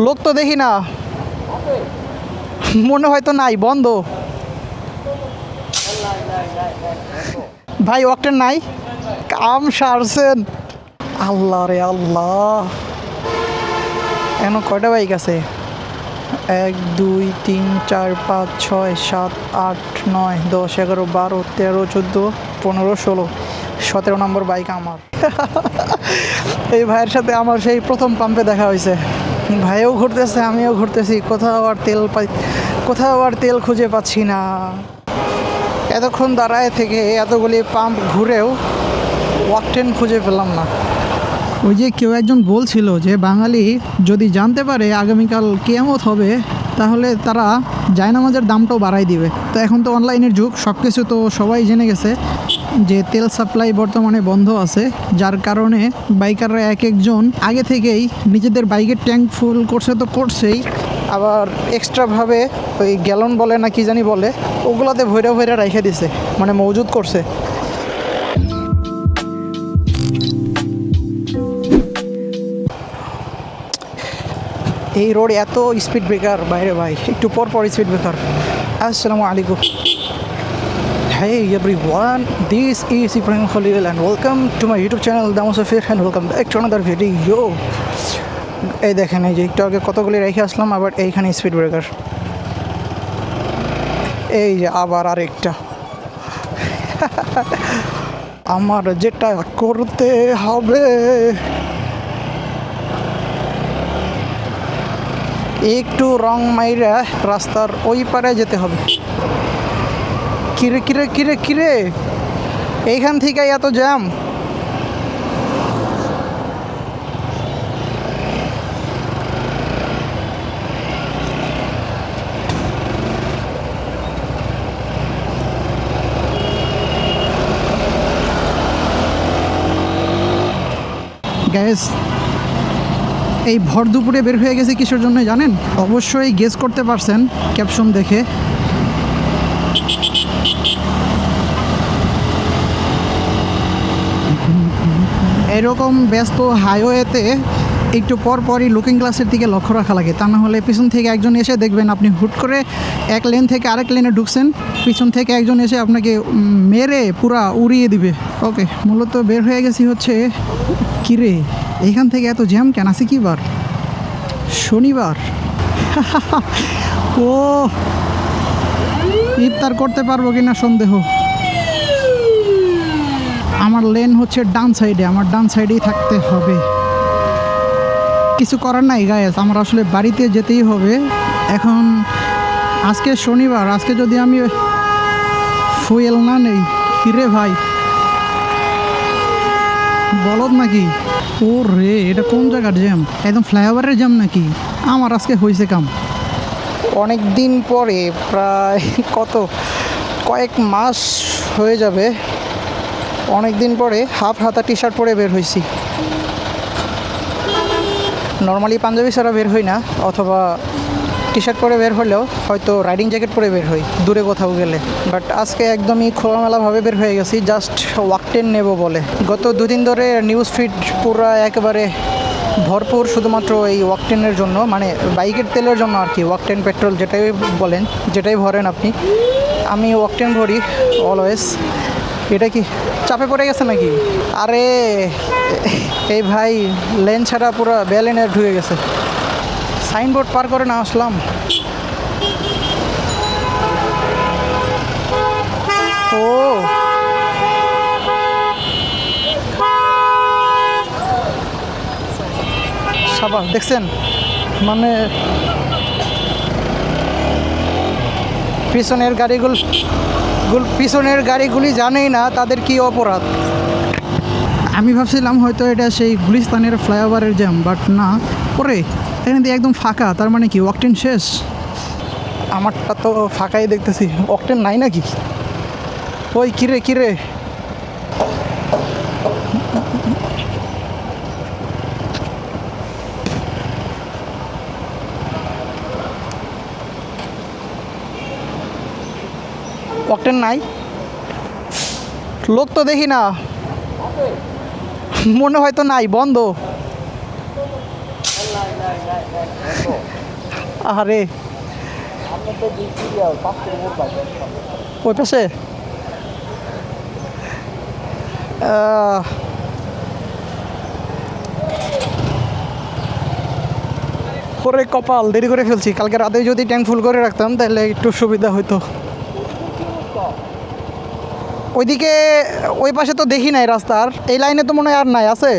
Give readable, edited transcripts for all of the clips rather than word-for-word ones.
লোক তো দেখি না, মনে হয় তো নাই, বন্ধ। ভাই অকটেন নাই, কাম সারছেন। আল্লাহ রে আল্লাহ, এখন কয়টা বাইক আছে? 1 2 3 4 5 6 7 8 9 10 11 12 13 14 15 16 17 নম্বর বাইক আমার। এই ভাইয়ের সাথে আমার সেই প্রথম পাম্পে দেখা হয়েছে। ভাইও ঘুরতেছে, আমিও ঘুরতেছি, কোথাও আর তেল খুঁজে পাচ্ছি না। এতক্ষণ দাঁড়ায় থেকে এতগুলি পাম্প ঘুরেও অকটেন খুঁজে পেলাম না। ওই যে কেউ একজন বলছিল যে বাঙালি যদি জানতে পারে আগামীকাল কিয়ামত হবে তাহলে তারা জায়নামাজের দামটাও বাড়াই দিবে। তো এখন তো অনলাইনের যুগ, সব কিছু তো সবাই জেনে গেছে যে তেল সাপ্লাই বর্তমানে বন্ধ আছে, যার কারণে বাইকাররা এক একজন আগে থেকেই নিজেদের বাইকের ট্যাঙ্ক ফুল করছে তো করছেই, আবার এক্সট্রাভাবে ওই গ্যালন বলে না কি জানি বলে, ওগুলোতে ভৈরা ভৈরা রেখে দিছে, মানে মজুদ করছে। এই রোড এত স্পিড ব্রেকার বাইরে ভাই, একটু পর পর স্পিড ব্রেকার। আসসালামু আলাইকুম। Hey everyone, this is Ibrahim Khalil and welcome to my YouTube channel Damusafir and welcome back to another video. এই দেখেন, এই যে একটু আগে কতগুলি রেখে আসলাম, আবার এইখানে স্পিড ব্রেকার, এই যে আবার আরেকটা। আমার যেটা করতে হবে একটু রং মাইরা রাস্তার ওই পারে যেতে হবে। কিরে কিরে কিরে কিরে, এইখান থেকে এত জ্যাম। গ্যাস এই ভর দুপুরে বের হয়ে গেছে কিসের জন্য জানেন? অবশ্যই গেস করতে পারছেন ক্যাপশন দেখে। এরকম ব্যস্ত হাইওয়েতে একটু পর পরই লুকিং গ্লাসের দিকে লক্ষ্য রাখা লাগে, তা না হলে পিছন থেকে একজন এসে দেখবেন আপনি হুট করে এক লেন থেকে আরেক লেনে ঢুকছেন, পিছন থেকে একজন এসে আপনাকে মেরে পুরা উড়িয়ে দিবে। ওকে, মূলত বের হয়ে গেছি হচ্ছে কিরে, এইখান থেকে এত জ্যাম কেন? আছে কি বার? শনিবার। ও, ইফতার করতে পারবো কিনা সন্দেহ। আমার লেন হচ্ছে ডান সাইডে, আমার ডান সাইডেই থাকতে হবে। কিছু করার নাই গায়েস, আমার আসলে বাড়িতে যেতেই হবে এখন। আজকে শনিবার, আজকে যদি আমি ফুয়েল না নেই, কিরে ভাই বলদ নাকি? ও রে, এটা কোন জায়গার জ্যাম? একদম ফ্লাইওভারের জ্যাম নাকি? আমার আজকে হয়েছে কাম। অনেক দিন পরে, প্রায় কয়েক মাস হয়ে যাবে, অনেক দিন পরে হাফ হাতা টি শার্ট পরে বের হয়েছি। নর্মালি পাঞ্জাবি ছাড়া বের হই না, অথবা টি শার্ট পরে বের হলেও হয়তো রাইডিং জ্যাকেট পরে বের হই দূরে কোথাও গেলে। বাট আজকে একদমই খোলামেলাভাবে বের হয়ে গেছি, জাস্ট ওয়াকটেন নেব বলে। গত দুদিন ধরে নিউজ ফিড পুরো একেবারে ভরপুর শুধুমাত্র এই ওয়াকটেনের জন্য, মানে বাইকের তেলের জন্য আর কি। ওয়াকটেন পেট্রোল যেটাই বলেন, যেটাই ভরেন আপনি, আমি ওয়াকটেন ভরি অলওয়েজ। এটা কি চাপে পড়ে গেছে নাকি? আরে এই ভাই লেন ছাড়া পুরো বেলেনে ঢুকে গেছে। সাইনবোর্ড পার করে না আসলাম। ও সাবাস, দেখছেন মানে পিছনের গাড়িগুলি জানেই না তাদের কি অপরাধ। আমি ভাবছিলাম হয়তো এটা সেই গুলিস্তানের ফ্লাইওভারের জ্যাম, বাট না। পরে এখানে দিয়ে একদম ফাঁকা, তার মানে কি অকটেন শেষ? আমারটা তো ফাঁকাই দেখতেছি, অকটেন নাই নাকি? ওই কিরে কিরে, অকটেন নাই, লোক তো দেখি না, মনে হয় তো নাই, বন্ধ। আরে ওই পাশে পরে কপাল, দেরি করে ফেলছি। কালকে রাতে যদি ট্যাঙ্ক ফুল করে রাখতাম তাহলে একটু সুবিধা হতো। ওইদিকে ওই পাশে তো দেখি নাই রাস্তার, এই লাইনে তো মনে হয় আর নাই, আছে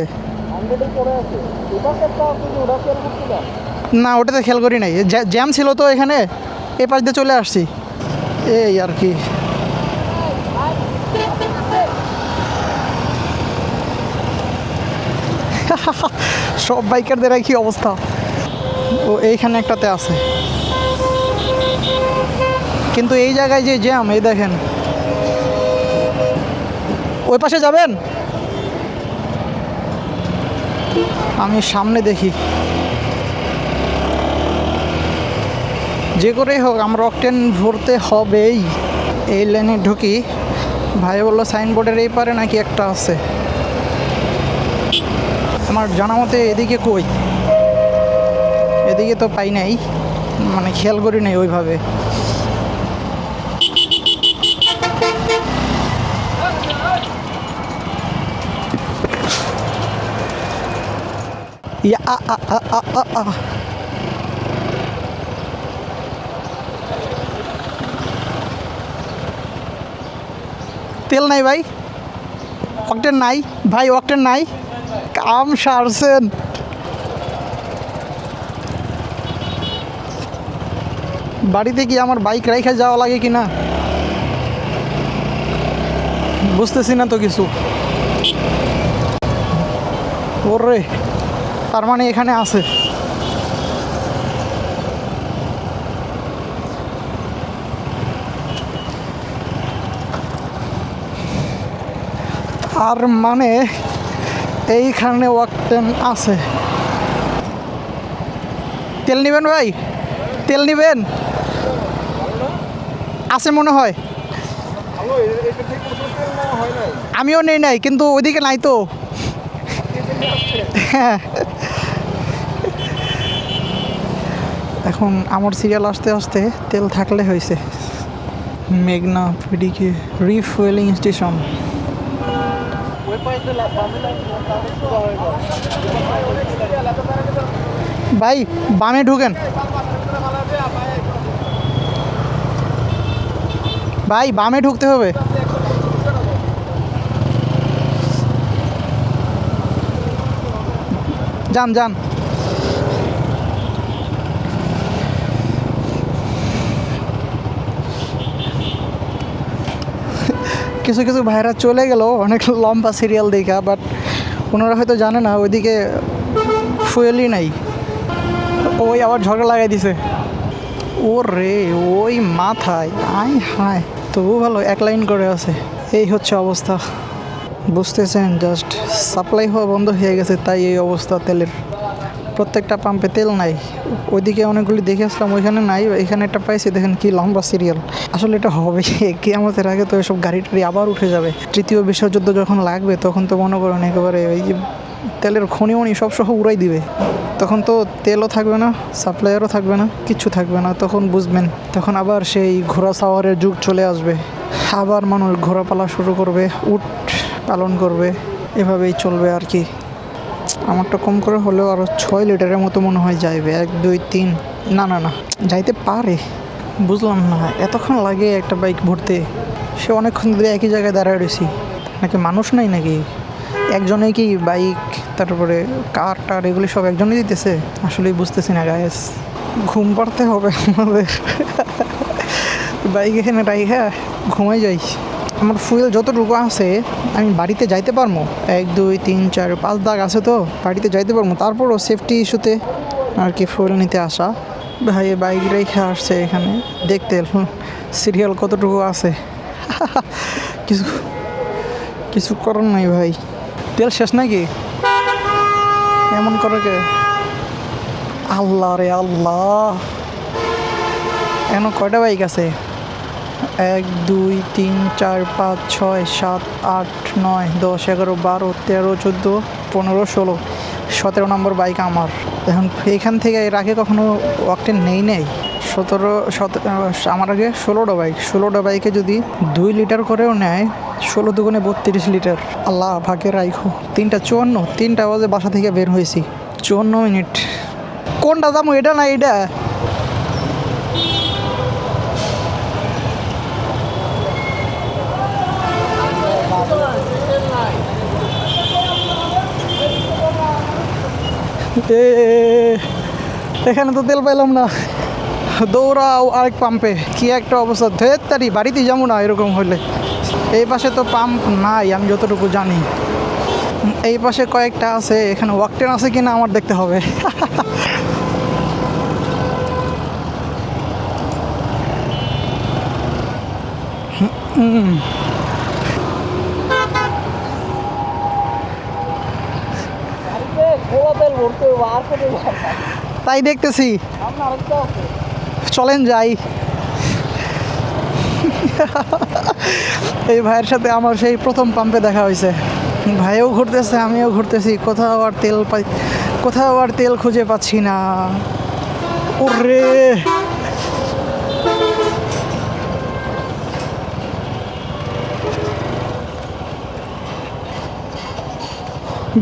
না? ওটাতে খেয়াল করি নাই, জ্যাম ছিল তো এখানে, এই পাশ দিয়ে চলে আসছি এই আর কি। সব বাইকারদের কি অবস্থা। ও এইখানে একটাতে আছে, কিন্তু এই জায়গায় যে জ্যাম, এই দেখেন। ওই পাশে যাবেন? আমি সামনে দেখি। যে করেই হোক আমরা অকটেন ভরতে হবেই। এই লাইনে ঢুকি। ভাই বললো সাইনবোর্ডের এই পারে নাকি একটা আছে। আমার জানা মতে এদিকে কই, এদিকে তো পাই নাই, মানে খেয়াল করি নাই ওইভাবে। তেল নাই ভাই, অকটেন নাই ভাই, অকটেন নাই। কাম সারছেন। বাড়িতে কি আমার বাইক রাইখা যাওয়া লাগে কিনা বুঝতেছি না তো কিছু। ওরে, তার মানে এখানে আছে। তার মানে এইখানে অকটেন আছে। তেল নেবেন ভাই? তেল নেবেন? আছে মনে হয়। আমিও নেই নাই, কিন্তু ওইদিকে নাই তো। হ্যাঁ, এখন আমার সিরিয়াল আসতে আসতে তেল থাকলে হয়েছে। মেঘনা পিডিকে রিফুয়েলিং স্টেশন। ভাই বামে ঢুকেন, ভাই বামে ঢুকতে হবে। যান যান। কিছু কিছু ভাইরা চলে গেল অনেক লম্বা সিরিয়াল দেখা, বাট ওনারা হয়তো জানে না ওইদিকে ফুয়েলই নাই। ওই আবার ঝগড়া লাগাই দিছে। ও রে, ওই মাথায় আই হায়, তবু ভালো এক লাইন করে আছে। এই হচ্ছে অবস্থা, বুঝতেছেন? জাস্ট সাপ্লাই হওয়া বন্ধ হয়ে গেছে, তাই এই অবস্থা তেলের। প্রত্যেকটা পাম্পে তেল নাই। ওইদিকে অনেকগুলি দেখে আসলাম, ওইখানে নাই, এখানে একটা পাইছি। দেখেন কি লম্বা সিরিয়াল। আসলে এটা হবে কি, আমাদের আগে তো এসব গাড়ি টাড়ি আবার উঠে যাবে। তৃতীয় বিশ্বযুদ্ধ যখন লাগবে তখন তো মনে করেন একেবারে ওই যে তেলের খনি সব সহ উড়াই দিবে। তখন তো তেলও থাকবে না, সাপ্লায়ারও থাকবে না, কিচ্ছু থাকবে না। তখন বুঝবেন, তখন আবার সেই ঘোড়া সাওয়ারের যুগ চলে আসবে। আবার মানুষ ঘোড়া পালা শুরু করবে, উট পালন করবে, এভাবেই চলবে আর কি। আমারটা কম করে হলেও আরও 6 লিটারের মতো মনে হয় যাইবে। 1 2 3, না না না, যাইতে পারে। বুঝলাম না এতক্ষণ লাগে একটা বাইক ভরতে। সে অনেকক্ষণ ধরে একই জায়গায় দাঁড়ায় রয়েছি, নাকি মানুষ নাই নাকি? একজনেই কি বাইক, তারপরে কার টার এগুলি সব একজনই দিতেছে? আসলেই বুঝতেছি না গায়েস। ঘুম পাড়তে হবে আমাদের। বাইক এখানে রাইখা ঘুমাই যাই। আমার ফুয়েল যতটুকু আছে আমি বাড়িতে যাইতে পারবো। 1 2 3 4 5 দাগ আছে তো, বাড়িতে যাইতে পারবো। তারপরও সেফটি ইস্যুতে আর কি ফুয়েল নিতে আসা। ভাই বাইক রেখে আসছে এখানে দেখতে, সিরিয়াল কতটুকু আছে। কিছু কিছু করার নাই ভাই। তেল শেষ নাকি? এমন করে কে? আল্লাহ রে আল্লাহ, এখন কয়টা বাইক আছে? 1 2 3 4 5 6 7 8 9 10 11 12 13 14 15 16 17 নম্বর বাইক আমার। এখন এইখান থেকে এর আগে কখনো ওয়াকটেন নেই 17 আমার আগে 16টা বাইকে যদি 2 লিটার করেও নেয় 16 দুগুণে 32 লিটার। আল্লাহ ভাগ্যে রাইখো। 3:54, 3টা বাজে বাসা থেকে বের হয়েছি, 54 মিনিট। কোনটা যাবো, এটা না এটা? এখানে তো তেল পাইলাম না, দৌড়াও আরেক পাম্পে। কি একটা অবস্থা, ধের তারি বাড়িতে যাবো না এরকম হলে। এই পাশে তো পাম্প নাই আমি যতটুকু জানি, এই পাশে কয়েকটা আছে, এখানে ওয়াকটেন আছে কিনা আমার দেখতে হবে। তাই দেখতেছি, চলেন যাই। এই ভাইয়ের সাথে আমার সেই প্রথম পাম্পে দেখা হয়েছে। ভাইও ঘুরতেছে, আমিও ঘুরতেছি, কোথাও আর তেল খুঁজে পাচ্ছি না। ওরে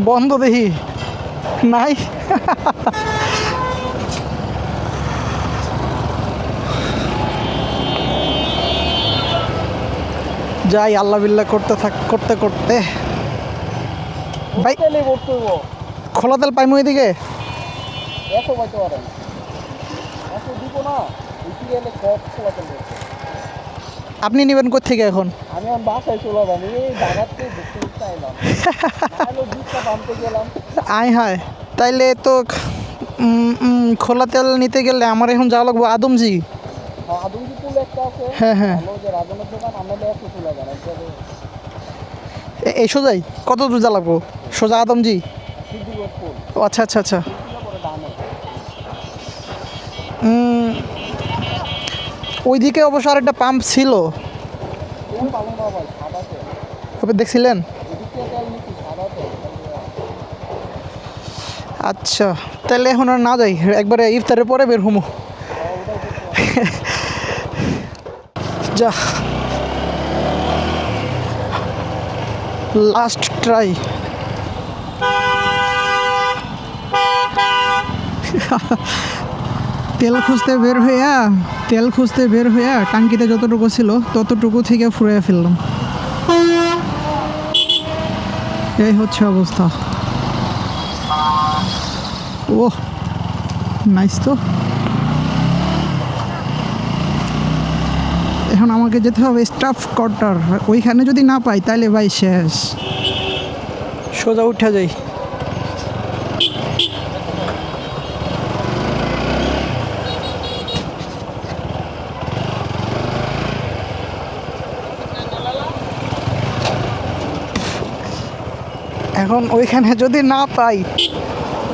বন্ধ দেখি নাই। যাই আল্লাহ বিল্লাহ করতে ভাই খোলা তেল পাইমু এদিকে। আপনি নেবেন কোথেকে এখন? আমি বাসায় চলে যাবো, এই জায়গাতে ঘুরতে আইলাম, আয় হায়, তাইলে তো খোলা তেল নিতে গেলে আমার এখন যাওয়া লাগবো আদমজি। আদমজি পুল একটা আছে, হ্যাঁ রাজনের দোকান, আমরা একটু চলে যান এই সোজাই। কত দূর যা লাগবো? সোজা আদমজি? ও আচ্ছা। ওইদিকে অবশ্য আরেকটা পাম্প ছিল, দেখছিলেন? আচ্ছা, তাহলে এখন আর না যাই, একবারে ইফতারের পরে বের হমু। যা লাস্ট ট্রাই। তেল খুঁজতে বের হইয়া টাঙ্কিতে যতটুকু ছিল ততটুকু থেকে ফুরাইয়া ফেললাম। এই হচ্ছে অবস্থা। ওহ নাইস। তো এখন আমাকে যেতে হবে স্টাফ কোয়ার্টার, ওইখানে যদি না পাই তাহলে ভাই শেষ, সোজা উঠে যাই। এখন ওইখানে যদি না পাই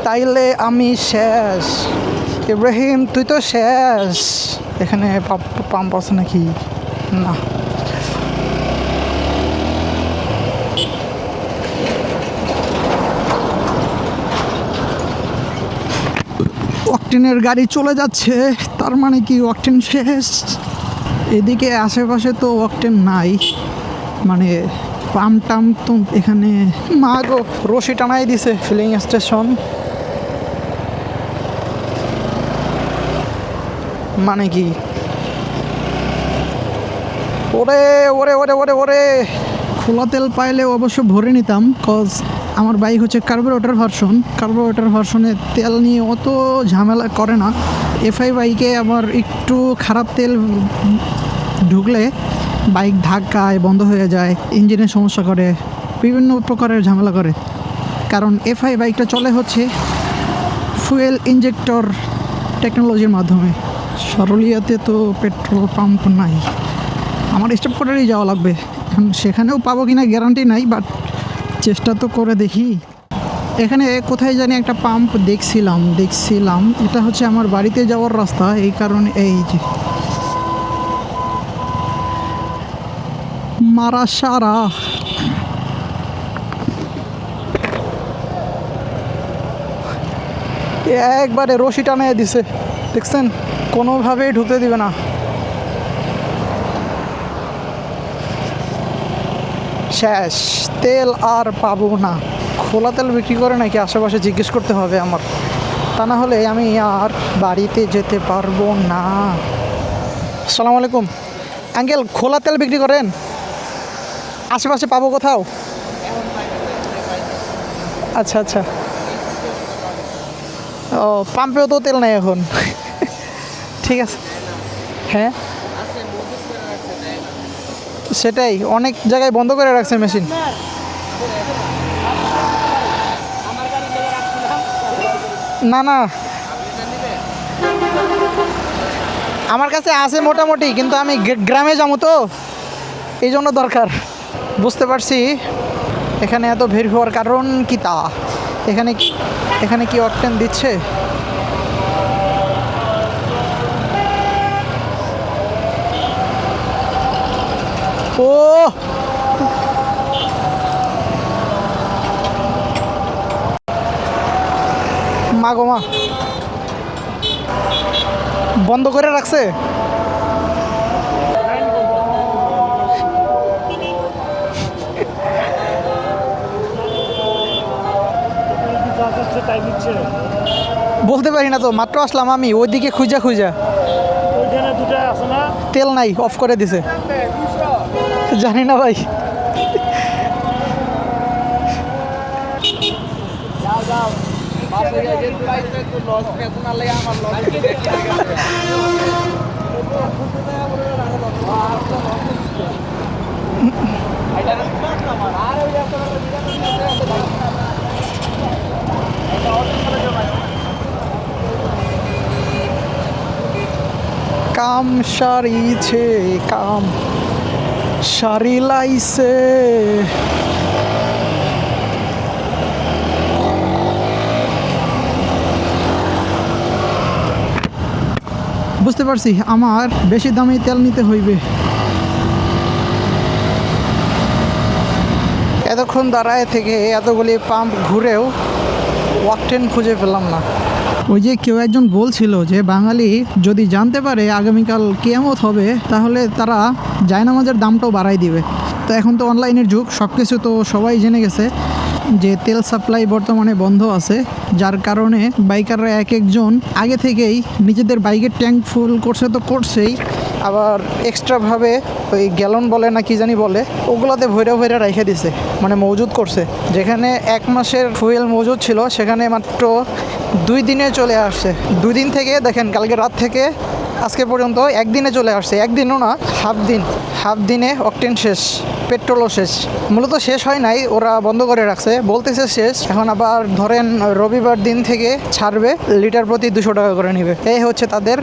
তাইলে আমি শেষ। ইব্রাহিম তুই তো শেষ। এখানে পাম্প আছে নাকি? না। অকটেনের গাড়ি চলে যাচ্ছে, তার মানে কি অকটেন শেষ। এদিকে আশেপাশে তো অকটেন নাই, মানে পাম্প টাম্প তো এখানে। মা গো, রশি টানাই দিছে ফিলিং স্টেশন, মানে কি? ওরে ওরে ওরে ওরে ওরে, খোলা তেল পাইলে অবশ্য ভরে নিতাম, কজ আমার বাইক হচ্ছে কার্বোরেটর ভার্সনে তেল নিয়ে অত ঝামেলা করে না। এফআই বাইকে আবার একটু খারাপ তেল ঢুকলে বাইক ধাক্কায় বন্ধ হয়ে যায়, ইঞ্জিনের সমস্যা করে, বিভিন্ন প্রকারের ঝামেলা করে। কারণ এফআই বাইকটা চলে হচ্ছে ফুয়েল ইঞ্জেক্টর টেকনোলজির মাধ্যমে। সরলিয়াতে তো পেট্রোল পাম্প নাই, আমার স্টপ করেই যাওয়া লাগবে। এখন সেখানেও পাবো কিনা গ্যারান্টি নাই, বাট চেষ্টা তো করে দেখি। এখানে কোথায় জানি একটা পাম্প দেখছিলাম, এটা হচ্ছে আমার বাড়িতে যাওয়ার রাস্তা, এই কারণে এই যে মারা সারা। একবারে রশি টানিয়ে দিছে, দেখছেন, কোনোভাবেই ঢুকতে দিবে না। শেষ, তেল আর পাবো না। খোলা তেল বিক্রি করে নাকি আশেপাশে জিজ্ঞেস করতে হবে আমার, তা না হলে আমি আর বাড়িতে যেতে পারবো না। আসসালামু আলাইকুম আঙ্কেল, খোলা তেল বিক্রি করেন? আশেপাশে পাবো কোথাও? আচ্ছা আচ্ছা। ও, পাম্পেও তো তেল নেই এখন। ঠিক আছে। হ্যাঁ সেটাই, অনেক জায়গায় বন্ধ করে রাখছে মেশিন। না না, আমার কাছে আছে মোটামুটি, কিন্তু আমি গ্রামে যাবো তো, এই জন্য দরকার। বুঝতে পারছি এখানে এত ভিড় হওয়ার কারণ কি তা। এখানে কি অকটেন দিচ্ছে? ও মা গো মা, বন্ধ করে রাখছে। বলতে পারি না তো, মাত্র আসলাম আমি, ওইদিকে খুঁজা তেল নাই, অফ করে দিছে। জানি না ভাই। কাম সারিছে, কাম সারিলাইছে। বুঝতে পারছি আমার বেশি দামে তেল নিতে হইবে। এতক্ষণ দাঁড়ায় থেকে এতগুলি পাম্প ঘুরেও ওয়াকটেন খুঁজে পেলাম না। ওই যে কেউ একজন বলছিল যে বাঙালি যদি জানতে পারে আগামীকাল কিয়ামত হবে, তাহলে তারা জায়নামাজের দামটাও বাড়াই দিবে। তো এখন তো অনলাইনের যুগ, সব কিছু তো সবাই জেনে গেছে যে তেল সাপ্লাই বর্তমানে বন্ধ আছে, যার কারণে বাইকাররা এক একজন আগে থেকেই নিজেদের বাইকের ট্যাঙ্ক ফুল করছে তো করছেই, আবার এক্সট্রাভাবে ওই গ্যালন বলে না কি জানি বলে, ওগুলোতে ভৈরা রেখে দিছে, মানে মজুদ করছে। যেখানে 1 মাসের ফুয়েল মজুদ ছিল, সেখানে মাত্র 2 দিনে চলে আসছে। 2 দিন থেকে দেখেন, কালকে রাত থেকে আজকে পর্যন্ত 1 দিনে চলে আসছে। 1 দিনও না, হাফ দিনে অকটেন শেষ, পেট্রোলও শেষ। মূলত শেষ হয় নাই, ওরা বন্ধ করে রাখছে, বলতেছে শেষ। এখন আবার ধরেন রবিবার দিন থেকে ছাড়বে, লিটার প্রতি 200 টাকা করে নেবে। এই হচ্ছে তাদের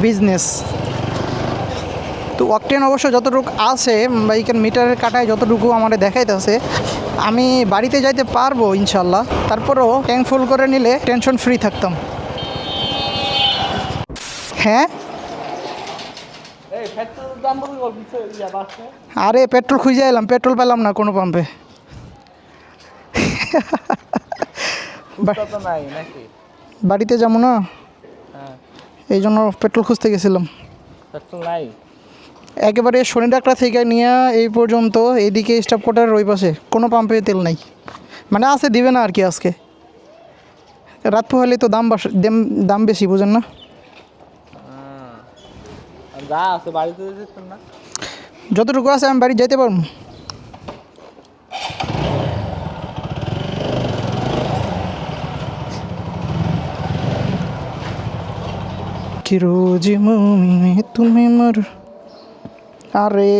বিজনেস। তো অকটেন অবশ্য যতটুকু আছে বাইকের মিটারের কাটায়, যতটুকু আমার দেখাইতেছে, আমি বাড়িতে যাইতে পারবো ইনশাল্লাহ। তারপরেও ট্যাঙ্ক ফুল করে নিলে টেনশন ফ্রি থাকতাম। হ্যাঁ, আরে পেট্রোল খুঁজে এলাম, পেট্রোল পেলাম না কোনো পাম্পে। বাড়িতে যাবো না, এই জন্য পেট্রোল খুঁজতে গেছিলাম। একেবারে শনিডাকটা থেকে নিয়ে এই পর্যন্ত এইদিকে স্টাফ কোয়ার্টারের ওই পাশে কোনো পাম্পে তেল নাই, মানে আছে, দিবে না আর কি। আজকে রাত পোহালে তো দাম বেশি, বুঝেন না? যতটুকু আছে আমি বাড়ি যাইতে পারবো। কি রোজ মুমিনে তুমি মর, আরে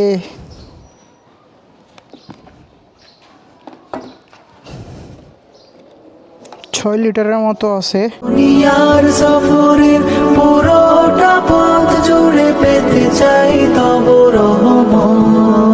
ছয় লিটারের মতো আছে। দুনিয়ার সফরের পুরোটা পথ জুড়ে পেতে চাই তব রহমত।